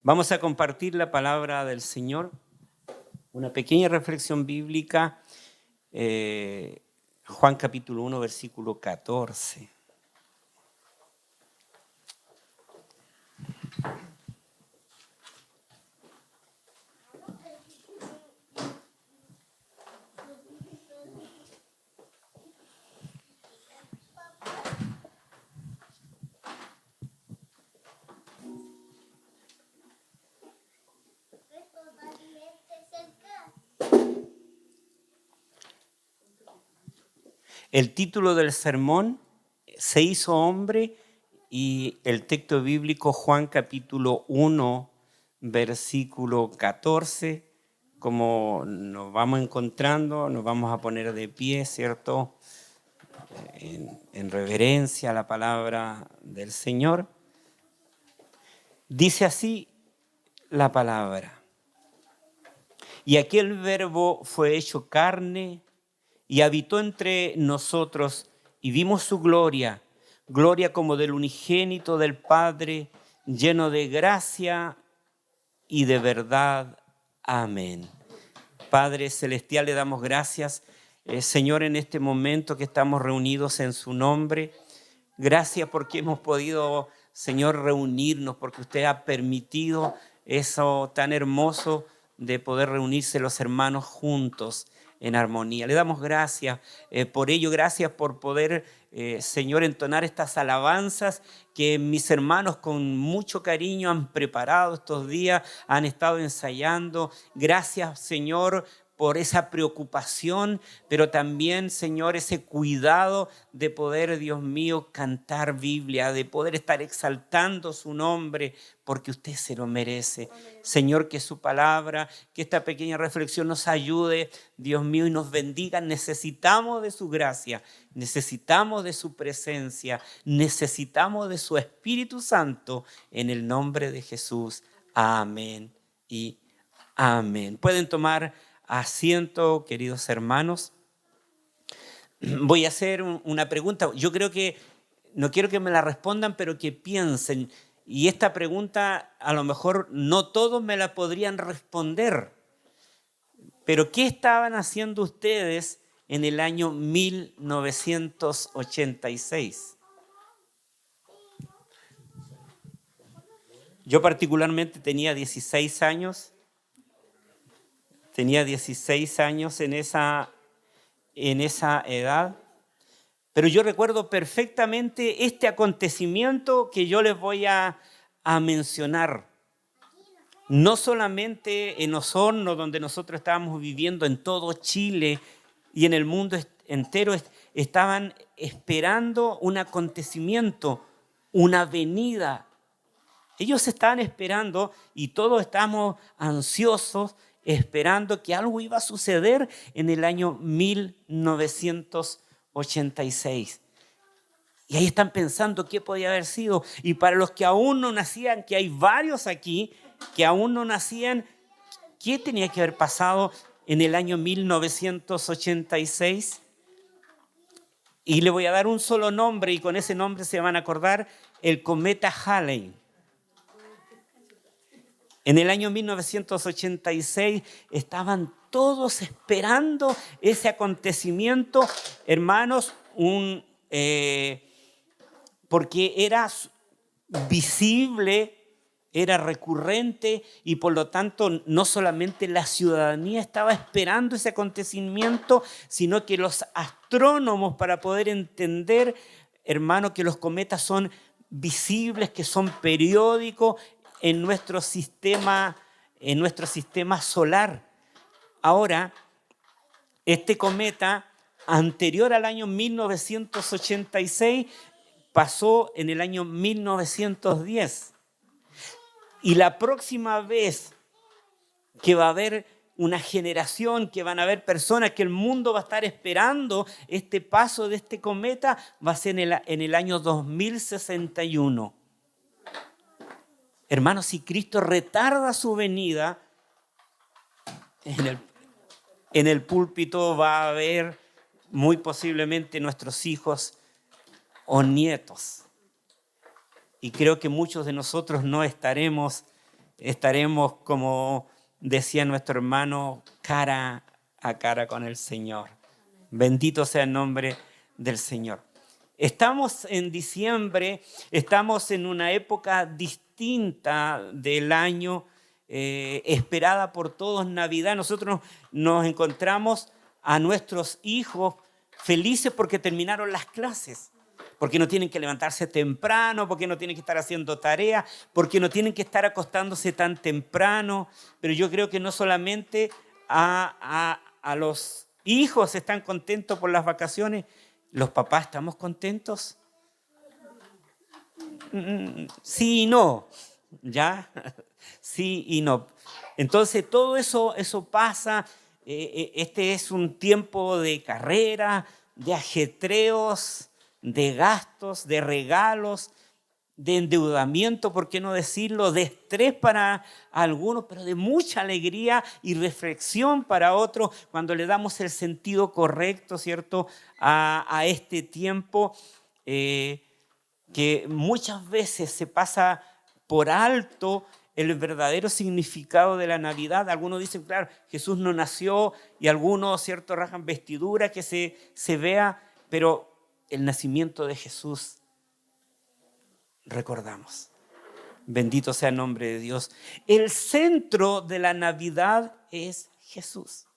Vamos a compartir la palabra del Señor, una pequeña reflexión bíblica, Juan capítulo 1, versículo 14. El título del sermón, Se hizo hombre, y el texto bíblico Juan capítulo 1, versículo 14. Como nos vamos encontrando, nos vamos a poner de pie, ¿cierto? En reverencia a la palabra del Señor. Dice así la palabra: y aquel verbo fue hecho carne y habitó entre nosotros, y vimos su gloria, gloria como del unigénito del Padre, lleno de gracia y de verdad. Amén. Padre celestial, le damos gracias, Señor, en este momento que estamos reunidos en su nombre. Gracias porque hemos podido, Señor, reunirnos, porque usted ha permitido eso tan hermoso de poder reunirse los hermanos juntos en armonía. Le damos gracias por ello, gracias por poder, Señor, entonar estas alabanzas que mis hermanos con mucho cariño han preparado estos días, han estado ensayando. Gracias, Señor, por esa preocupación, pero también, Señor, ese cuidado de poder, Dios mío, cantar Biblia, de poder estar exaltando su nombre, porque usted se lo merece. Amén. Señor, que su palabra, que esta pequeña reflexión nos ayude, Dios mío, y nos bendiga. Necesitamos de su gracia, necesitamos de su presencia, necesitamos de su Espíritu Santo, en el nombre de Jesús. Amén y amén. Pueden tomar asiento, queridos hermanos. Voy a hacer una pregunta. Yo creo que, no quiero que me la respondan, pero que piensen. Y esta pregunta a lo mejor no todos me la podrían responder. Pero ¿qué estaban haciendo ustedes en el año 1986? Yo particularmente tenía 16 años. Tenía 16 años en esa edad, pero yo recuerdo perfectamente este acontecimiento que yo les voy a mencionar. No solamente en Osorno, donde nosotros estábamos viviendo, en todo Chile y en el mundo entero estaban esperando un acontecimiento, una venida. Ellos estaban esperando y todos estábamos ansiosos, esperando que algo iba a suceder en el año 1986. Y ahí están pensando qué podía haber sido. Y para los que aún no nacían, que hay varios aquí, que aún no nacían, ¿qué tenía que haber pasado en el año 1986? Y le voy a dar un solo nombre y con ese nombre se van a acordar: el cometa Halley. En el año 1986 estaban todos esperando ese acontecimiento, hermanos, porque era visible, era recurrente, y por lo tanto no solamente la ciudadanía estaba esperando ese acontecimiento, sino que los astrónomos, para poder entender, hermanos, que los cometas son visibles, que son periódicos en nuestro sistema solar. Ahora, este cometa, anterior al año 1986, pasó en el año 1910. Y la próxima vez que va a haber una generación, que van a haber personas, que el mundo va a estar esperando este paso de este cometa, va a ser en el año 2061. Hermanos, si Cristo retarda su venida, en el púlpito va a haber muy posiblemente nuestros hijos o nietos. Y creo que muchos de nosotros no estaremos estaremos, como decía nuestro hermano, cara a cara con el Señor. Bendito sea el nombre del Señor. Estamos en diciembre, estamos en una época distinta del año, esperada por todos, Navidad. Nosotros nos encontramos a nuestros hijos felices porque terminaron las clases, porque no tienen que levantarse temprano, porque no tienen que estar haciendo tareas, porque no tienen que estar acostándose tan temprano. Pero yo creo que no solamente a los hijos están contentos por las vacaciones, los papás estamos contentos. Sí y no, ¿ya? Sí y no. Entonces todo eso pasa. Este es un tiempo de carrera, de ajetreos, de gastos, de regalos, de endeudamiento, ¿por qué no decirlo? De estrés para algunos, pero de mucha alegría y reflexión para otros cuando le damos el sentido correcto, ¿cierto?, a este tiempo que muchas veces se pasa por alto el verdadero significado de la Navidad. Algunos dicen, claro, Jesús no nació, y algunos, ¿cierto?, rajan vestidura que se vea, pero el nacimiento de Jesús recordamos. Bendito sea el nombre de Dios. El centro de la Navidad es Jesús.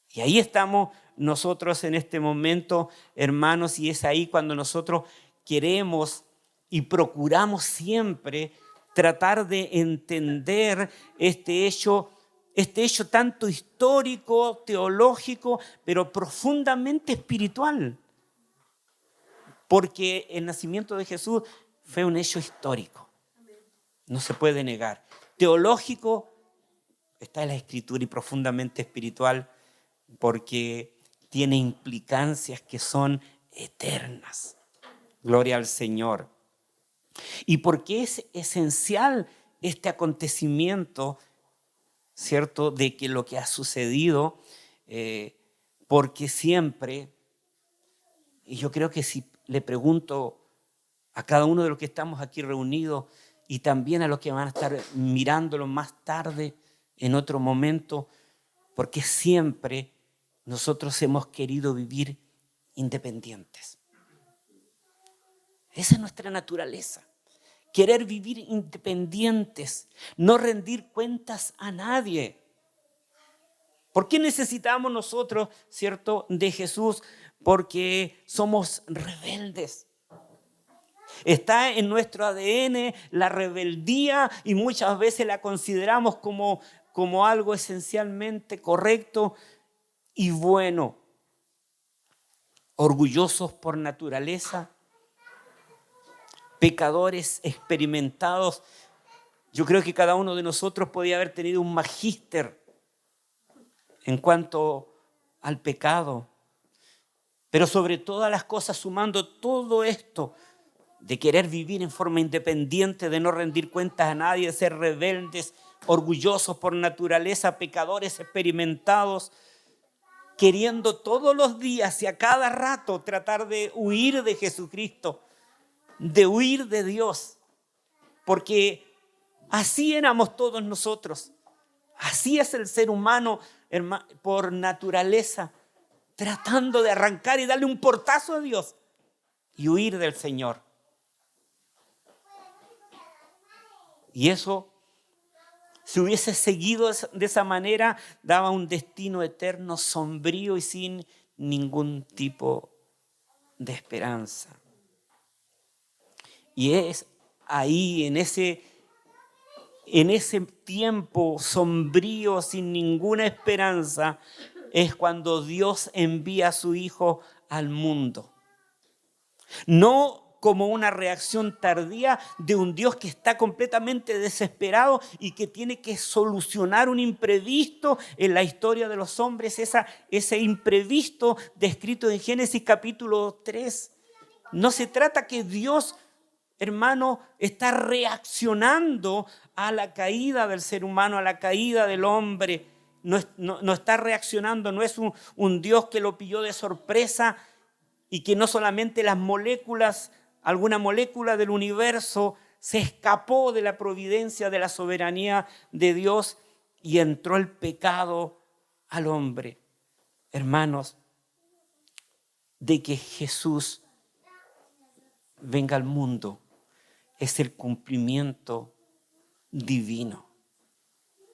Y ahí estamos nosotros en este momento, hermanos, y es ahí cuando nosotros queremos y procuramos siempre tratar de entender este hecho tanto histórico, teológico, pero profundamente espiritual. Porque el nacimiento de Jesús fue un hecho histórico. No se puede negar. Teológico está en la Escritura y profundamente espiritual porque tiene implicancias que son eternas. Gloria al Señor. Y porque es esencial este acontecimiento, ¿cierto?, de que lo que ha sucedido, porque siempre, y yo creo que si le pregunto a cada uno de los que estamos aquí reunidos y también a los que van a estar mirándolo más tarde, en otro momento, porque siempre nosotros hemos querido vivir independientes. Esa es nuestra naturaleza, querer vivir independientes, no rendir cuentas a nadie. ¿Por qué necesitamos nosotros, cierto, de Jesús? Porque somos rebeldes. Está en nuestro ADN la rebeldía y muchas veces la consideramos como algo esencialmente correcto y bueno. Orgullosos por naturaleza, pecadores experimentados. Yo creo que cada uno de nosotros podía haber tenido un magíster en cuanto al pecado, pero sobre todas las cosas, sumando todo esto de querer vivir en forma independiente, de no rendir cuentas a nadie, de ser rebeldes, orgullosos por naturaleza, pecadores experimentados, queriendo todos los días y a cada rato tratar de huir de Jesucristo, de huir de Dios, porque así éramos todos nosotros. Así es el ser humano por naturaleza, tratando de arrancar y darle un portazo a Dios y huir del Señor. Y eso, si hubiese seguido de esa manera, daba un destino eterno, sombrío y sin ningún tipo de esperanza. Y es ahí, en ese tiempo sombrío, sin ninguna esperanza, es cuando Dios envía a su Hijo al mundo. No como una reacción tardía de un Dios que está completamente desesperado y que tiene que solucionar un imprevisto en la historia de los hombres, ese imprevisto descrito en Génesis capítulo 3. No se trata que Dios, hermano, está reaccionando a la caída del ser humano, a la caída del hombre. No está reaccionando, no es un Dios que lo pilló de sorpresa y que no solamente las moléculas, alguna molécula del universo se escapó de la providencia, de la soberanía de Dios y entró el pecado al hombre. Hermanos, de que Jesús venga al mundo es el cumplimiento divino.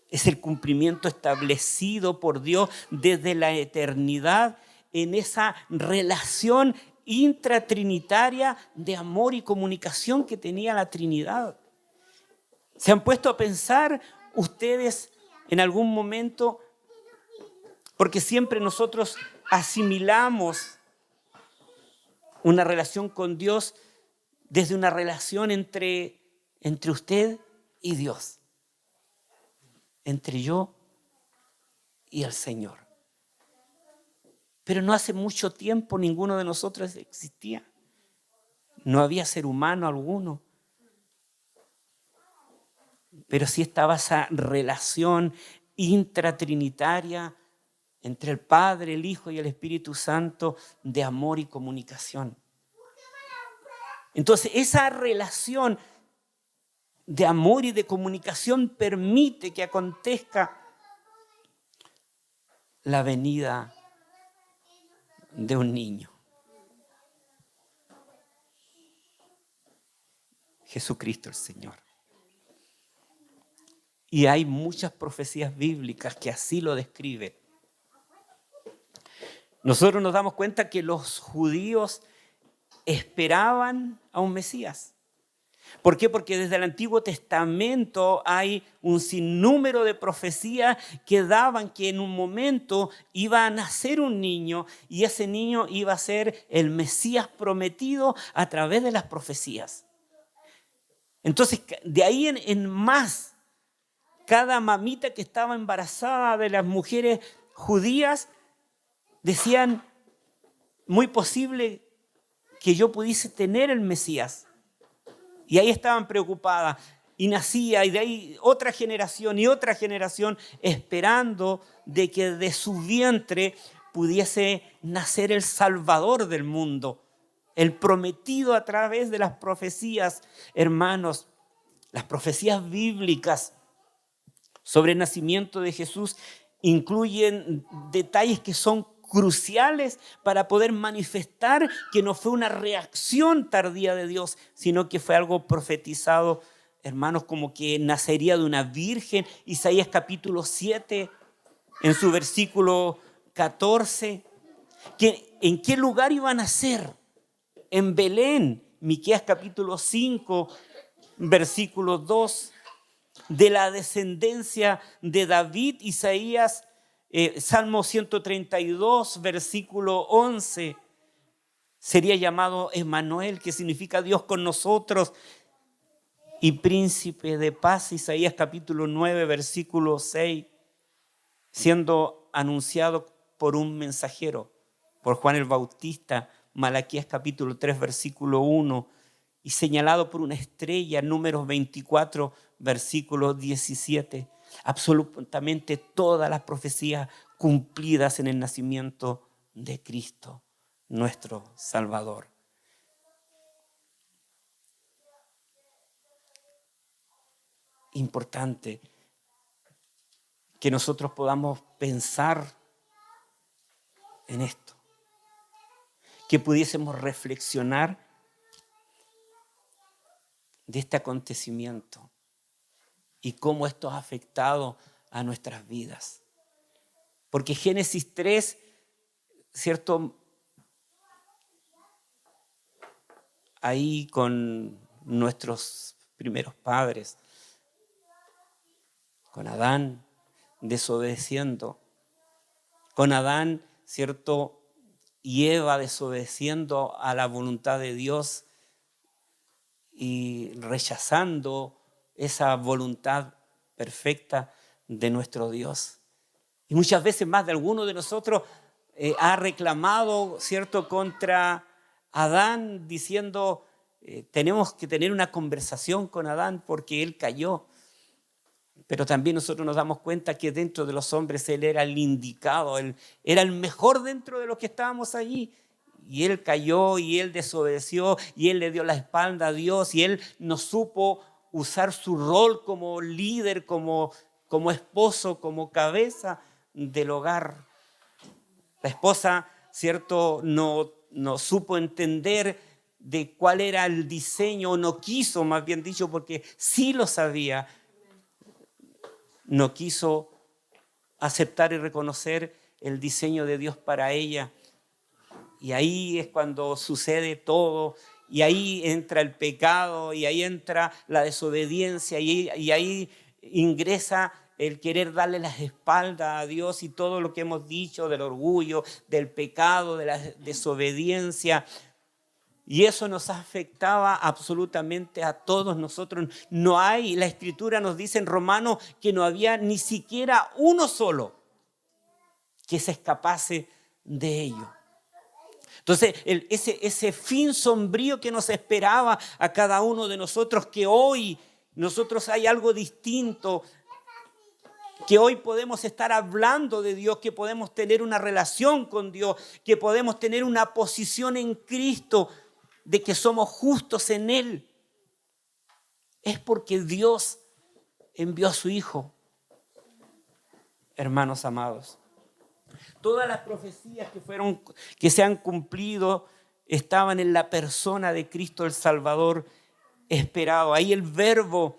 Es el cumplimiento establecido por Dios desde la eternidad en esa relación intratrinitaria de amor y comunicación que tenía la Trinidad. ¿Se han puesto a pensar ustedes en algún momento? Porque siempre nosotros asimilamos una relación con Dios desde una relación entre usted y Dios, entre yo y el Señor. Pero no hace mucho tiempo ninguno de nosotros existía. No había ser humano alguno. Pero sí estaba esa relación intratrinitaria entre el Padre, el Hijo y el Espíritu Santo de amor y comunicación. Entonces, esa relación de amor y de comunicación permite que acontezca la venida de un niño. Jesucristo el Señor. Y hay muchas profecías bíblicas que así lo describen. Nosotros nos damos cuenta que los judíos esperaban a un Mesías. ¿Por qué? Porque desde el Antiguo Testamento hay un sinnúmero de profecías que daban que en un momento iba a nacer un niño y ese niño iba a ser el Mesías prometido a través de las profecías. Entonces, de ahí en más, cada mamita que estaba embarazada de las mujeres judías decían, muy posible que yo pudiese tener el Mesías. Y ahí estaban preocupadas y nacía y de ahí otra generación y otra generación esperando de que de su vientre pudiese nacer el Salvador del mundo, el prometido a través de las profecías. Hermanos, las profecías bíblicas sobre el nacimiento de Jesús incluyen detalles que son cruciales para poder manifestar que no fue una reacción tardía de Dios, sino que fue algo profetizado, hermanos, como que nacería de una virgen. Isaías capítulo 7, en su versículo 14, que ¿en qué lugar iba a nacer? En Belén. Miqueas capítulo 5, versículo 2, de la descendencia de David. Isaías Salmo 132, versículo 11, sería llamado Emmanuel, que significa Dios con nosotros, y príncipe de paz. Isaías capítulo 9, versículo 6, siendo anunciado por un mensajero, por Juan el Bautista. Malaquías capítulo 3, versículo 1, y señalado por una estrella. Números 24, versículo 17. Absolutamente todas las profecías cumplidas en el nacimiento de Cristo, nuestro Salvador. Importante que nosotros podamos pensar en esto, que pudiésemos reflexionar de este acontecimiento y cómo esto ha afectado a nuestras vidas. Porque Génesis 3, ¿cierto? Ahí con nuestros primeros padres, con Adán desobedeciendo, con Adán, ¿cierto? Y Eva desobedeciendo a la voluntad de Dios y rechazando esa voluntad perfecta de nuestro Dios. Y muchas veces más de alguno de nosotros ha reclamado, ¿cierto?, contra Adán, diciendo, tenemos que tener una conversación con Adán porque él cayó. Pero también nosotros nos damos cuenta que dentro de los hombres él era el indicado, él era el mejor dentro de los que estábamos allí. y él cayó y él desobedeció y él le dio la espalda a Dios y él no supo usar su rol como líder, como esposo, como cabeza del hogar. La esposa, cierto, no supo entender de cuál era el diseño, o no quiso, más bien dicho, porque sí lo sabía, no quiso aceptar y reconocer el diseño de Dios para ella. Y ahí es cuando sucede todo, y ahí entra el pecado, y ahí entra la desobediencia, y ahí ingresa el querer darle las espaldas a Dios y todo lo que hemos dicho del orgullo, del pecado, de la desobediencia. Y eso nos afectaba absolutamente a todos nosotros. No hay, la Escritura nos dice en Romanos que no había ni siquiera uno solo que se escapase de ello. Entonces, ese fin sombrío que nos esperaba a cada uno de nosotros, que hoy nosotros hay algo distinto, que hoy podemos estar hablando de Dios, que podemos tener una relación con Dios, que podemos tener una posición en Cristo, de que somos justos en Él, es porque Dios envió a su Hijo. Hermanos amados, todas las profecías que se han cumplido estaban en la persona de Cristo el Salvador esperado. Ahí el verbo,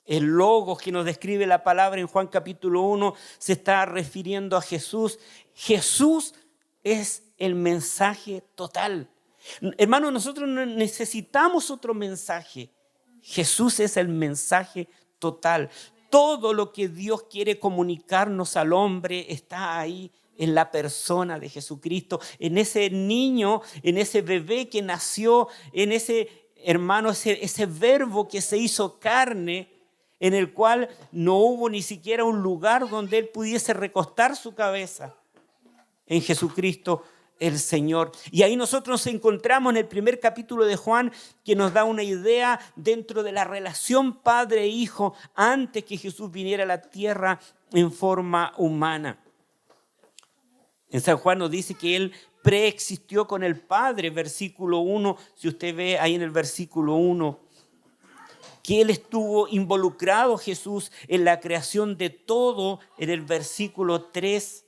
el logos que nos describe la palabra en Juan capítulo 1 se está refiriendo a Jesús. Jesús es el mensaje total. Hermanos, nosotros no necesitamos otro mensaje. Jesús es el mensaje total. Todo lo que Dios quiere comunicarnos al hombre está ahí en la persona de Jesucristo, en ese niño, en ese bebé que nació, en ese hermano, ese verbo que se hizo carne, en el cual no hubo ni siquiera un lugar donde él pudiese recostar su cabeza. En Jesucristo el Señor. Y ahí nosotros nos encontramos en el primer capítulo de Juan, que nos da una idea dentro de la relación padre-hijo antes que Jesús viniera a la tierra en forma humana. En San Juan nos dice que Él preexistió con el Padre, versículo 1, si usted ve ahí en el versículo 1, que Él estuvo involucrado, Jesús, en la creación de todo, en el versículo 3,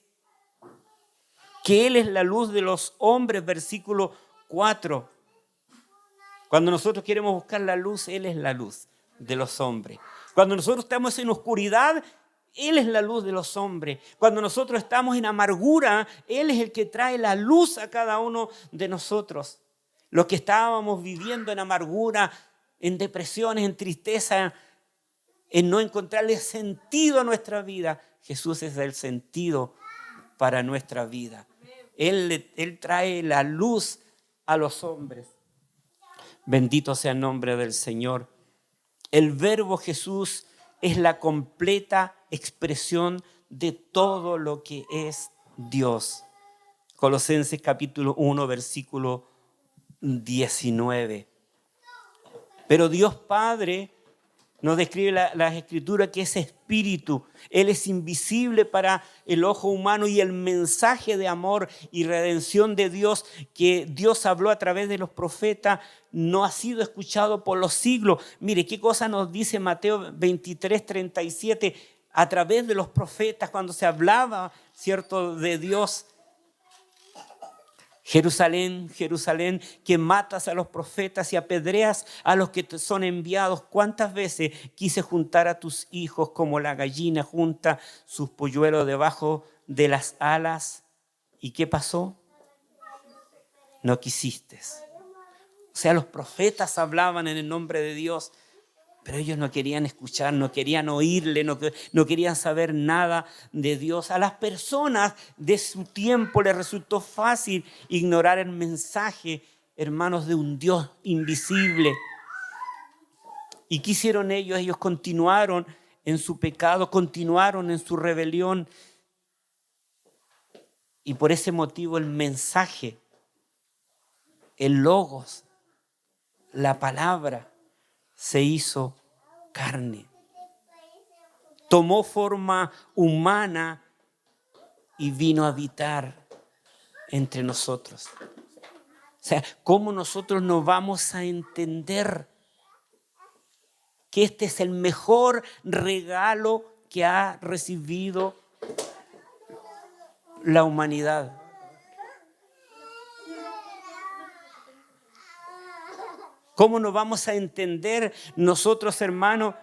que Él es la luz de los hombres, versículo 4. Cuando nosotros queremos buscar la luz, Él es la luz de los hombres. Cuando nosotros estamos en oscuridad, Él es la luz de los hombres. Cuando nosotros estamos en amargura, Él es el que trae la luz a cada uno de nosotros. Los que estábamos viviendo en amargura, en depresiones, en tristeza, en no encontrarle sentido a nuestra vida, Jesús es el sentido para nuestra vida. Él trae la luz a los hombres. Bendito sea el nombre del Señor. El verbo Jesús es la completa expresión de todo lo que es Dios. Colosenses capítulo 1, versículo 19. Pero Dios Padre nos describe la Escritura que es espíritu. Él es invisible para el ojo humano, y el mensaje de amor y redención de Dios que Dios habló a través de los profetas no ha sido escuchado por los siglos. Mire qué cosa nos dice Mateo 23, 37 a través de los profetas cuando se hablaba, ¿cierto?, de Dios. Jerusalén, Jerusalén, que matas a los profetas y apedreas a los que te son enviados. ¿Cuántas veces quise juntar a tus hijos como la gallina junta sus polluelos debajo de las alas? ¿Y qué pasó? No quisiste. O sea, los profetas hablaban en el nombre de Dios, pero ellos no querían escuchar, no querían oírle, no querían saber nada de Dios. A las personas de su tiempo les resultó fácil ignorar el mensaje, hermanos, de un Dios invisible. ¿Y qué hicieron ellos? Ellos continuaron en su pecado, continuaron en su rebelión. Y por ese motivo el mensaje, el logos, la palabra, se hizo carne. Tomó forma humana y vino a habitar entre nosotros. sea, ¿cómo nosotros no vamos a entender que este es el mejor regalo que ha recibido la humanidad? ¿Cómo no vamos a entender nosotros, hermanos,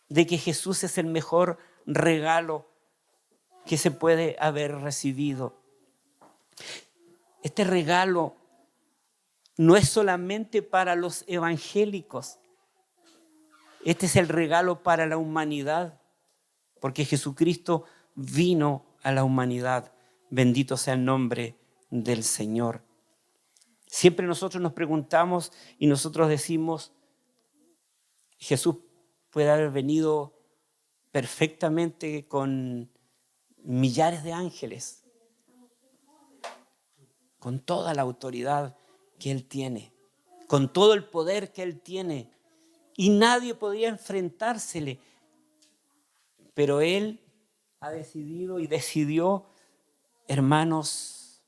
de que Jesús es el mejor regalo que se puede haber recibido? Este regalo no es solamente para los evangélicos. Este es el regalo para la humanidad, porque Jesucristo vino a la humanidad. Bendito sea el nombre del Señor. Siempre nosotros nos preguntamos y nosotros decimos, Jesús puede haber venido perfectamente con millares de ángeles, con toda la autoridad que Él tiene, con todo el poder que Él tiene, y nadie podía enfrentársele. Pero Él ha decidido y decidió, hermanos,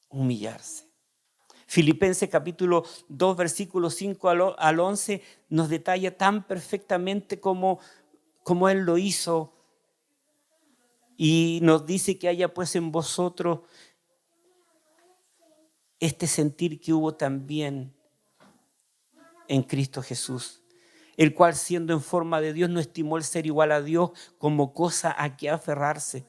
humillarse. Filipenses capítulo 2, versículos 5 al 11 nos detalla tan perfectamente como Él lo hizo, y nos dice que haya pues en vosotros este sentir que hubo también en Cristo Jesús, el cual siendo en forma de Dios no estimó el ser igual a Dios como cosa a que aferrarse,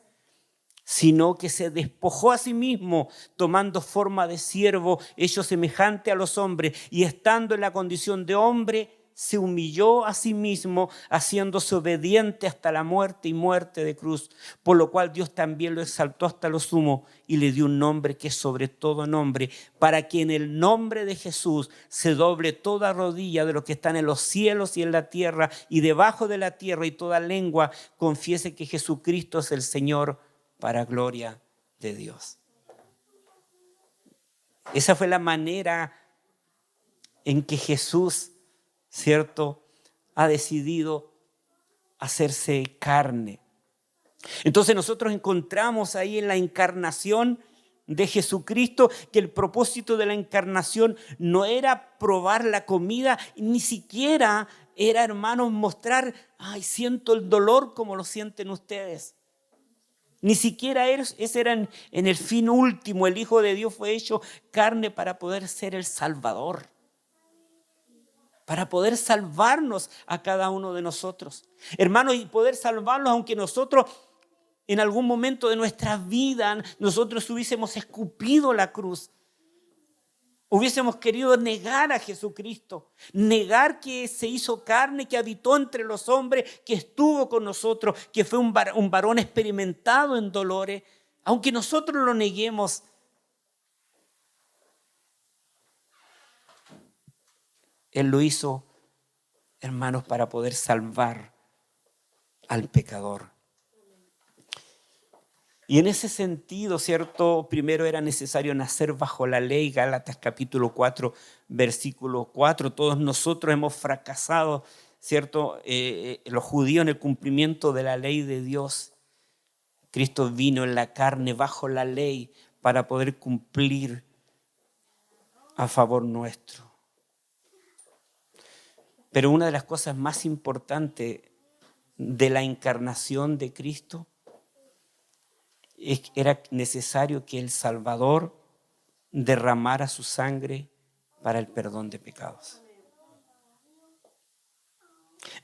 sino que se despojó a sí mismo, tomando forma de siervo, hecho semejante a los hombres, y estando en la condición de hombre, se humilló a sí mismo, haciéndose obediente hasta la muerte y muerte de cruz, por lo cual Dios también lo exaltó hasta lo sumo y le dio un nombre que es sobre todo nombre, para que en el nombre de Jesús se doble toda rodilla de los que están en los cielos y en la tierra y debajo de la tierra, y toda lengua confiese que Jesucristo es el Señor, para gloria de Dios. Esa fue la manera en que Jesús, ¿cierto?, ha decidido hacerse carne. Entonces nosotros encontramos ahí en la encarnación de Jesucristo que el propósito de la encarnación no era probar la comida, ni siquiera era, hermanos, mostrar, ay, siento el dolor como lo sienten ustedes. Ni siquiera ese era en el fin último. El Hijo de Dios fue hecho carne para poder ser el Salvador, para poder salvarnos a cada uno de nosotros. Hermanos, y poder salvarnos aunque nosotros en algún momento de nuestra vida nosotros hubiésemos escupido la cruz, hubiésemos querido negar a Jesucristo, negar que se hizo carne, que habitó entre los hombres, que estuvo con nosotros, que fue un varón experimentado en dolores. Aunque nosotros lo neguemos, Él lo hizo, hermanos, para poder salvar al pecador. Y en ese sentido, ¿cierto? Primero era necesario nacer bajo la ley, Gálatas capítulo 4, versículo 4. Todos nosotros hemos fracasado, ¿cierto? Los judíos en el cumplimiento de la ley de Dios. Cristo vino en la carne bajo la ley para poder cumplir a favor nuestro. Pero una de las cosas más importantes de la encarnación de Cristo era necesario que el Salvador derramara su sangre para el perdón de pecados.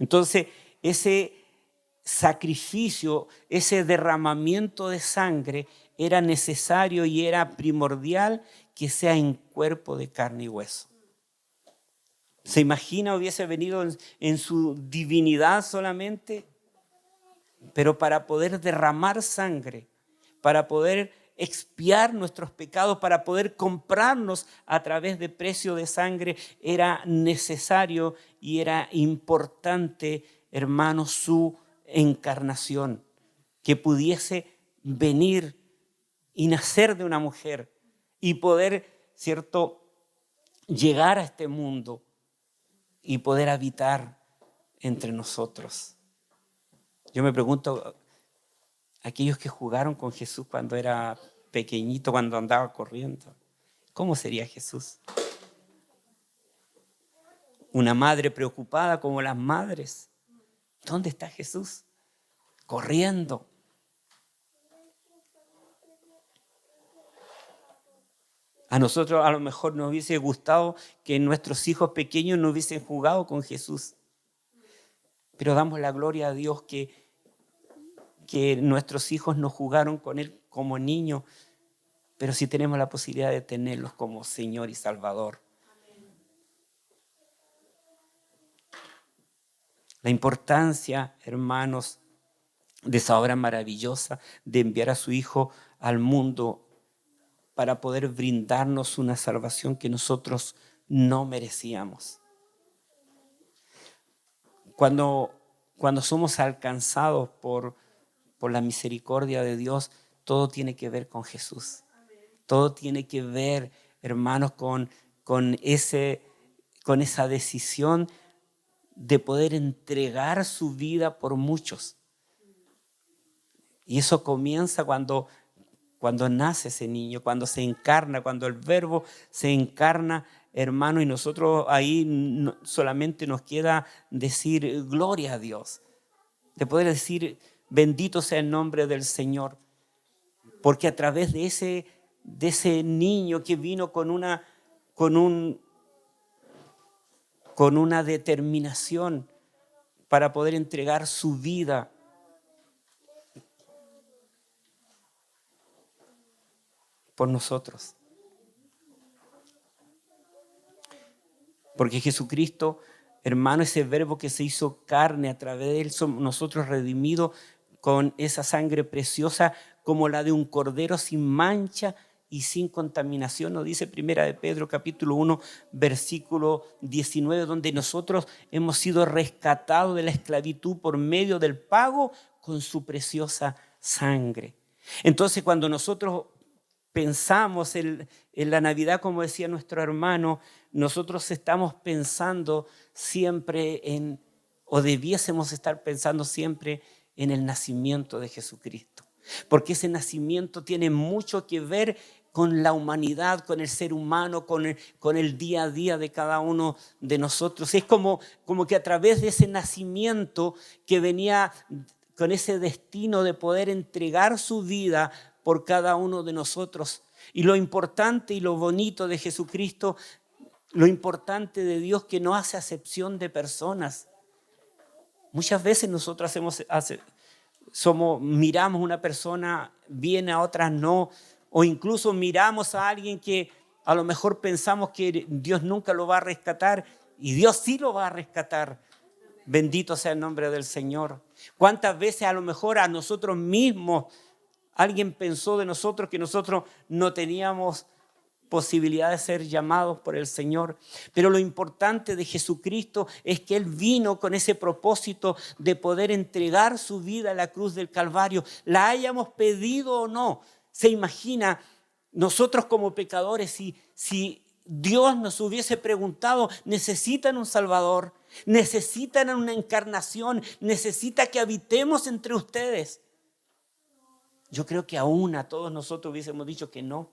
Entonces, ese sacrificio, ese derramamiento de sangre era necesario y era primordial que sea en cuerpo de carne y hueso. ¿Se imagina hubiese venido en su divinidad solamente? Pero para poder derramar sangre, para poder expiar nuestros pecados, para poder comprarnos a través de precio de sangre, era necesario y era importante, hermanos, su encarnación, que pudiese venir y nacer de una mujer y poder, ¿cierto?, llegar a este mundo y poder habitar entre nosotros. Yo me pregunto, aquellos que jugaron con Jesús cuando era pequeñito, cuando andaba corriendo, ¿Cómo sería Jesús? Una madre preocupada como las madres. ¿Dónde está Jesús? Corriendo. A nosotros a lo mejor nos hubiese gustado que nuestros hijos pequeños no hubiesen jugado con Jesús. Pero damos la gloria a Dios que nuestros hijos no jugaron con Él como niños, pero sí tenemos la posibilidad de tenerlos como Señor y Salvador. La importancia, hermanos, de esa obra maravillosa de enviar a su Hijo al mundo para poder brindarnos una salvación que nosotros no merecíamos. Cuando somos alcanzados por la misericordia de Dios, todo tiene que ver con Jesús. Todo tiene que ver, hermanos, con esa decisión de poder entregar su vida por muchos. Y eso comienza cuando nace ese niño, cuando se encarna, cuando el Verbo se encarna, hermano, y nosotros ahí solamente nos queda decir gloria a Dios. De poder decir bendito sea el nombre del Señor. Porque a través de ese niño que vino con una determinación para poder entregar su vida, por nosotros. Porque Jesucristo, hermano, ese Verbo que se hizo carne, a través de Él somos nosotros redimidos con esa sangre preciosa como la de un cordero sin mancha y sin contaminación. Nos dice Primera de Pedro capítulo 1 versículo 19, donde nosotros hemos sido rescatados de la esclavitud por medio del pago con su preciosa sangre. Entonces, cuando nosotros pensamos en la Navidad, como decía nuestro hermano, nosotros estamos pensando siempre o debiésemos estar pensando siempre en el nacimiento de Jesucristo. Porque ese nacimiento tiene mucho que ver con la humanidad, con el ser humano, con el día a día de cada uno de nosotros. Es como que a través de ese nacimiento que venía con ese destino de poder entregar su vida por cada uno de nosotros. Y lo importante y lo bonito de Jesucristo, lo importante de Dios, que no hace acepción de personas. Muchas veces nosotros miramos a una persona bien, a otras no, o incluso miramos a alguien que a lo mejor pensamos que Dios nunca lo va a rescatar, y Dios sí lo va a rescatar. Bendito sea el nombre del Señor. ¿Cuántas veces a lo mejor a nosotros mismos alguien pensó de nosotros que nosotros no teníamos posibilidad de ser llamados por el Señor? Pero lo importante de Jesucristo es que Él vino con ese propósito de poder entregar su vida a la cruz del Calvario, la hayamos pedido o no. Se imagina nosotros como pecadores, si Dios nos hubiese preguntado: ¿necesitan un Salvador? ¿Necesitan una encarnación? ¿Necesita que habitemos entre ustedes? Yo creo que aún a todos nosotros hubiésemos dicho que no.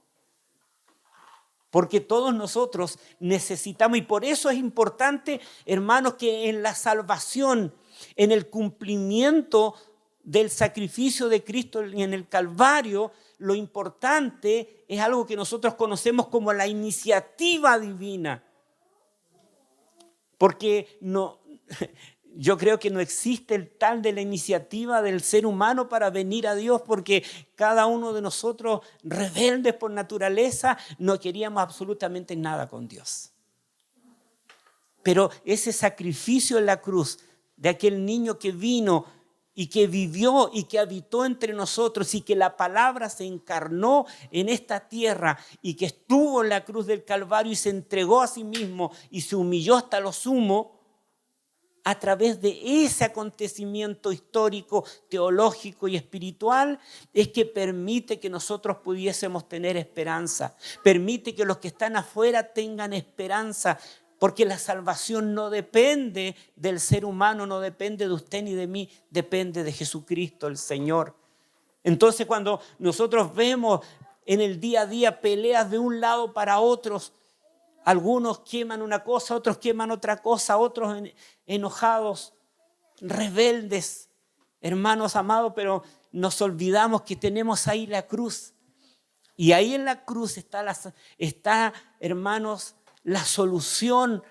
Porque todos nosotros necesitamos, y por eso es importante, hermanos, que en la salvación, en el cumplimiento del sacrificio de Cristo en el Calvario, lo importante es algo que nosotros conocemos como la iniciativa divina. Porque yo creo que no existe el tal de la iniciativa del ser humano para venir a Dios, porque cada uno de nosotros, rebeldes por naturaleza, no queríamos absolutamente nada con Dios. Pero ese sacrificio en la cruz de aquel niño que vino y que vivió y que habitó entre nosotros, y que la palabra se encarnó en esta tierra y que estuvo en la cruz del Calvario y se entregó a sí mismo y se humilló hasta lo sumo, a través de ese acontecimiento histórico, teológico y espiritual, es que permite que nosotros pudiésemos tener esperanza. Permite que los que están afuera tengan esperanza, porque la salvación no depende del ser humano, no depende de usted ni de mí, depende de Jesucristo el Señor. Entonces, cuando nosotros vemos en el día a día peleas de un lado para otros. Algunos queman una cosa, otros queman otra cosa, otros enojados, rebeldes, hermanos amados, pero nos olvidamos que tenemos ahí la cruz. Y ahí en la cruz está, hermanos, la solución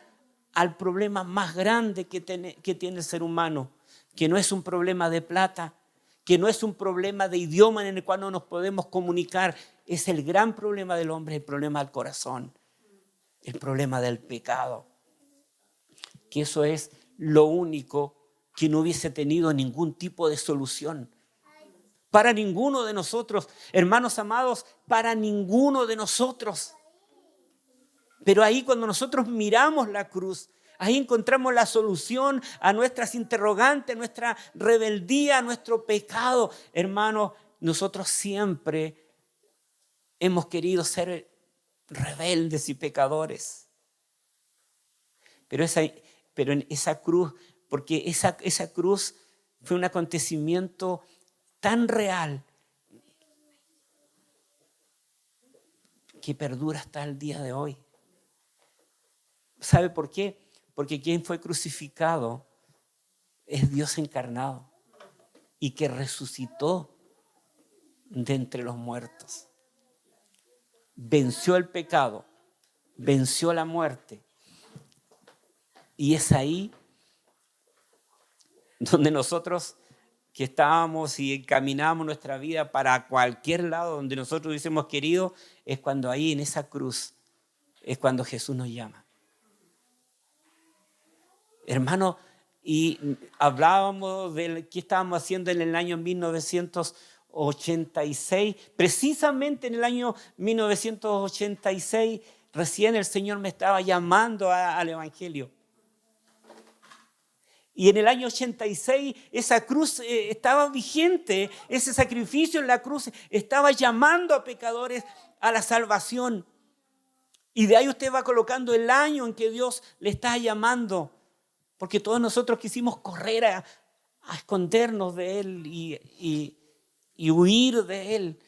al problema más grande que tiene el ser humano, que no es un problema de plata, que no es un problema de idioma en el cual no nos podemos comunicar. Es el gran problema del hombre, el problema del corazón, el problema del pecado. Que eso es lo único que no hubiese tenido ningún tipo de solución. Para ninguno de nosotros, hermanos amados, para ninguno de nosotros. Pero ahí cuando nosotros miramos la cruz, ahí encontramos la solución a nuestras interrogantes, a nuestra rebeldía, a nuestro pecado. Hermanos, nosotros siempre hemos querido ser rebeldes y pecadores. Pero en esa cruz, porque esa cruz fue un acontecimiento tan real que perdura hasta el día de hoy. ¿Sabe por qué? Porque quien fue crucificado es Dios encarnado y que resucitó de entre los muertos. Venció el pecado, venció la muerte. Y es ahí donde nosotros que estábamos y encaminamos nuestra vida para cualquier lado donde nosotros hubiésemos querido, es cuando ahí en esa cruz, es cuando Jesús nos llama. Hermano, y hablábamos de qué estábamos haciendo en el año 1986. Precisamente en el año 1986, recién el Señor me estaba llamando al Evangelio. Y en el año 86 esa cruz estaba vigente, ese sacrificio en la cruz estaba llamando a pecadores a la salvación. Y de ahí usted va colocando el año en que Dios le está llamando. Porque todos nosotros quisimos correr a escondernos de Él y huir de Él.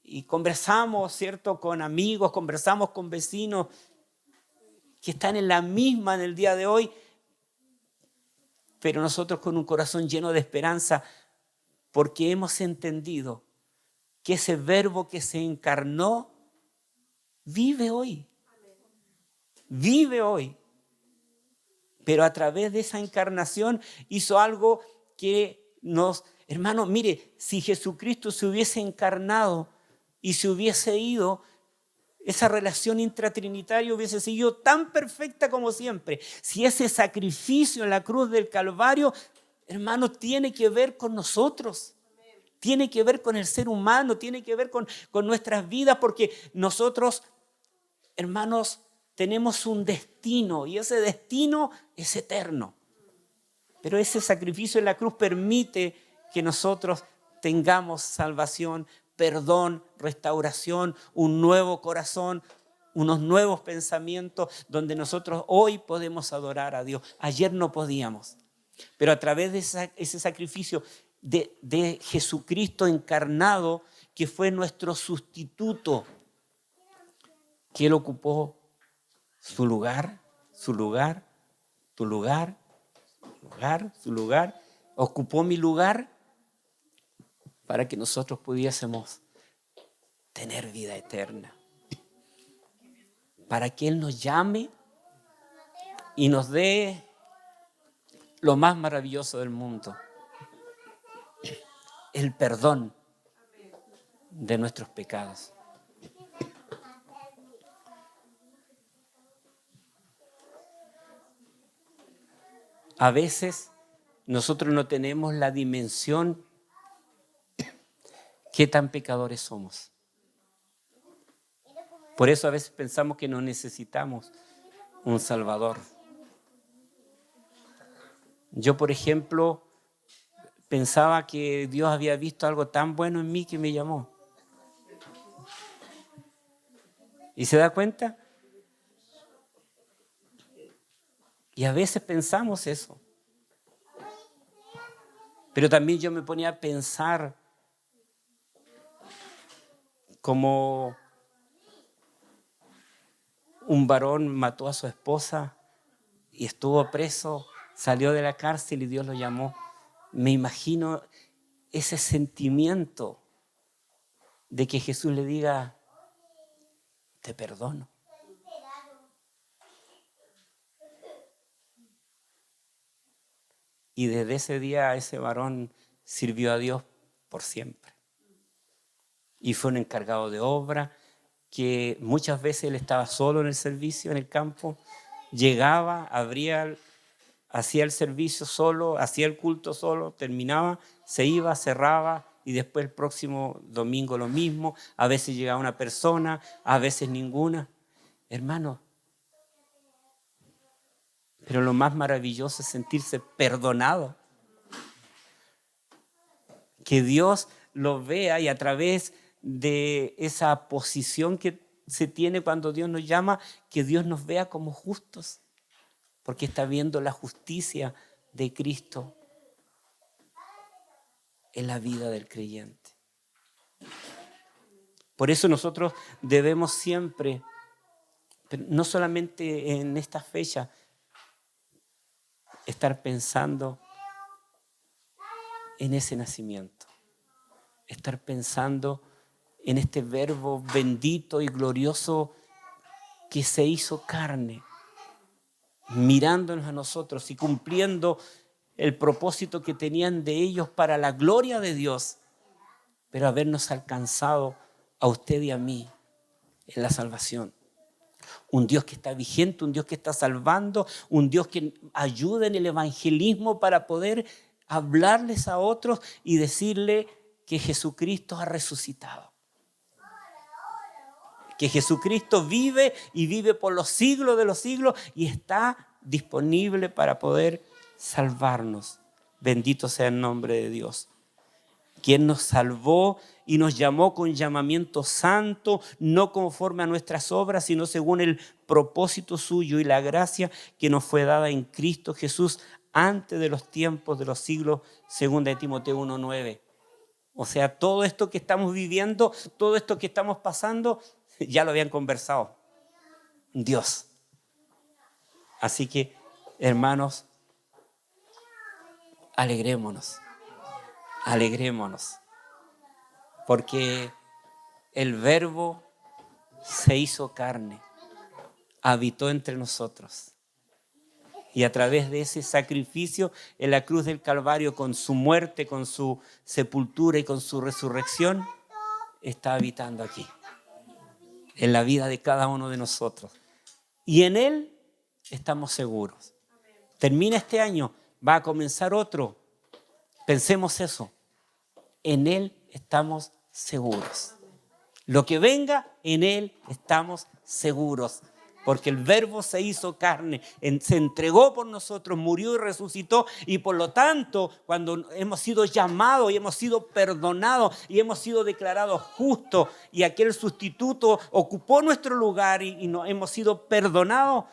Y conversamos, ¿cierto?, con amigos, conversamos con vecinos que están en la misma en el día de hoy. Pero nosotros con un corazón lleno de esperanza, porque hemos entendido que ese verbo que se encarnó vive hoy. Vive hoy. Pero a través de esa encarnación hizo algo que hermanos, mire, si Jesucristo se hubiese encarnado y se hubiese ido, esa relación intratrinitaria hubiese sido tan perfecta como siempre. Si ese sacrificio en la cruz del Calvario, hermanos, tiene que ver con nosotros. Tiene que ver con el ser humano, tiene que ver con nuestras vidas, porque nosotros, hermanos, tenemos un destino y ese destino es eterno. Pero ese sacrificio en la cruz permite que nosotros tengamos salvación, perdón, restauración, un nuevo corazón, unos nuevos pensamientos donde nosotros hoy podemos adorar a Dios. Ayer no podíamos, pero a través de ese sacrificio de Jesucristo encarnado, que fue nuestro sustituto, que Él ocupó su lugar, ocupó mi lugar para que nosotros pudiésemos tener vida eterna. Para que Él nos llame y nos dé lo más maravilloso del mundo, el perdón de nuestros pecados. A veces nosotros no tenemos la dimensión qué tan pecadores somos. Por eso a veces pensamos que no necesitamos un Salvador. Yo, por ejemplo, pensaba que Dios había visto algo tan bueno en mí que me llamó. ¿Y se da cuenta? Y a veces pensamos eso. Pero también yo me ponía a pensar como un varón mató a su esposa y estuvo preso, salió de la cárcel y Dios lo llamó. Me imagino ese sentimiento de que Jesús le diga, te perdono. Y desde ese día ese varón sirvió a Dios por siempre. Y fue un encargado de obra que muchas veces él estaba solo en el servicio, en el campo. Llegaba, hacía el servicio solo, hacía el culto solo, terminaba, se iba, cerraba y después el próximo domingo lo mismo. A veces llegaba una persona, a veces ninguna. Hermano, pero lo más maravilloso es sentirse perdonado. Que Dios lo vea y a través de esa posición que se tiene cuando Dios nos llama, que Dios nos vea como justos, porque está viendo la justicia de Cristo en la vida del creyente. Por eso nosotros debemos siempre, no solamente en esta fecha, estar pensando en ese nacimiento, estar pensando en este verbo bendito y glorioso que se hizo carne, mirándonos a nosotros y cumpliendo el propósito que tenían de ellos para la gloria de Dios, pero habernos alcanzado a usted y a mí en la salvación. Un Dios que está vigente, un Dios que está salvando, un Dios que ayuda en el evangelismo para poder hablarles a otros y decirle que Jesucristo ha resucitado. Que Jesucristo vive y vive por los siglos de los siglos y está disponible para poder salvarnos. Bendito sea el nombre de Dios. Quien nos salvó y nos llamó con llamamiento santo, no conforme a nuestras obras, sino según el propósito suyo y la gracia que nos fue dada en Cristo Jesús antes de los tiempos de los siglos, según de Timoteo 1:9. O sea, todo esto que estamos viviendo, todo esto que estamos pasando, ya lo habían conversado Dios. Así que, hermanos, alegrémonos, porque el Verbo se hizo carne, habitó entre nosotros. Y a través de ese sacrificio en la cruz del Calvario, con su muerte, con su sepultura y con su resurrección, está habitando aquí, en la vida de cada uno de nosotros. Y en Él estamos seguros. Termina este año, va a comenzar otro. Pensemos eso. En Él estamos seguros. Lo que venga, en Él estamos seguros. Porque el Verbo se hizo carne, se entregó por nosotros, murió y resucitó. Y por lo tanto, cuando hemos sido llamados y hemos sido perdonados y hemos sido declarados justos y aquel sustituto ocupó nuestro lugar y hemos sido perdonados,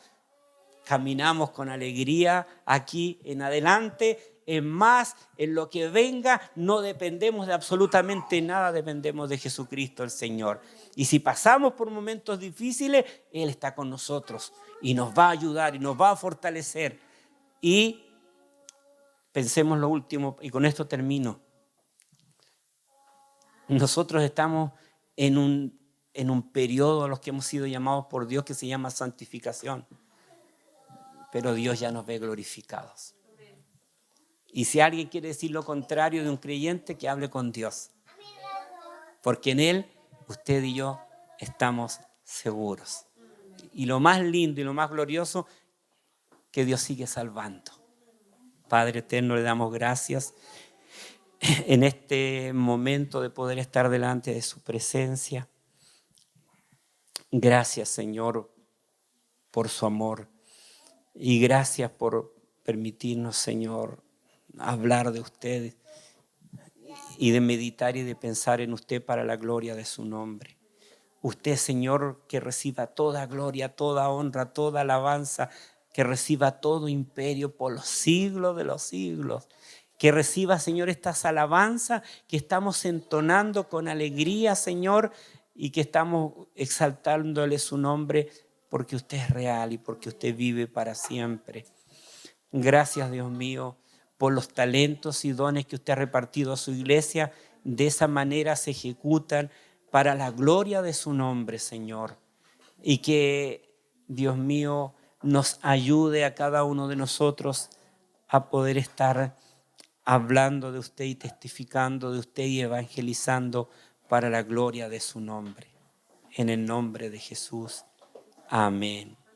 caminamos con alegría aquí en adelante. En más, en lo que venga, no dependemos de absolutamente nada, dependemos de Jesucristo el Señor. Y si pasamos por momentos difíciles, Él está con nosotros y nos va a ayudar y nos va a fortalecer. Y pensemos lo último, y con esto termino. Nosotros estamos en un periodo a los que hemos sido llamados por Dios que se llama santificación. Pero Dios ya nos ve glorificados. Y si alguien quiere decir lo contrario de un creyente, que hable con Dios. Porque en Él, usted y yo estamos seguros. Y lo más lindo y lo más glorioso, que Dios sigue salvando. Padre eterno, le damos gracias en este momento de poder estar delante de su presencia. Gracias, Señor, por su amor. Y gracias por permitirnos, Señor, hablar de usted y de meditar y de pensar en usted para la gloria de su nombre. Usted, Señor, que reciba toda gloria, toda honra, toda alabanza, que reciba todo imperio por los siglos de los siglos. Que reciba, Señor, estas alabanzas que estamos entonando con alegría, Señor, y que estamos exaltándole su nombre porque usted es real y porque usted vive para siempre. Gracias, Dios mío, por los talentos y dones que usted ha repartido a su iglesia. De esa manera se ejecutan para la gloria de su nombre, Señor. Y que, Dios mío, nos ayude a cada uno de nosotros a poder estar hablando de usted y testificando de usted y evangelizando para la gloria de su nombre. En el nombre de Jesús. Amén.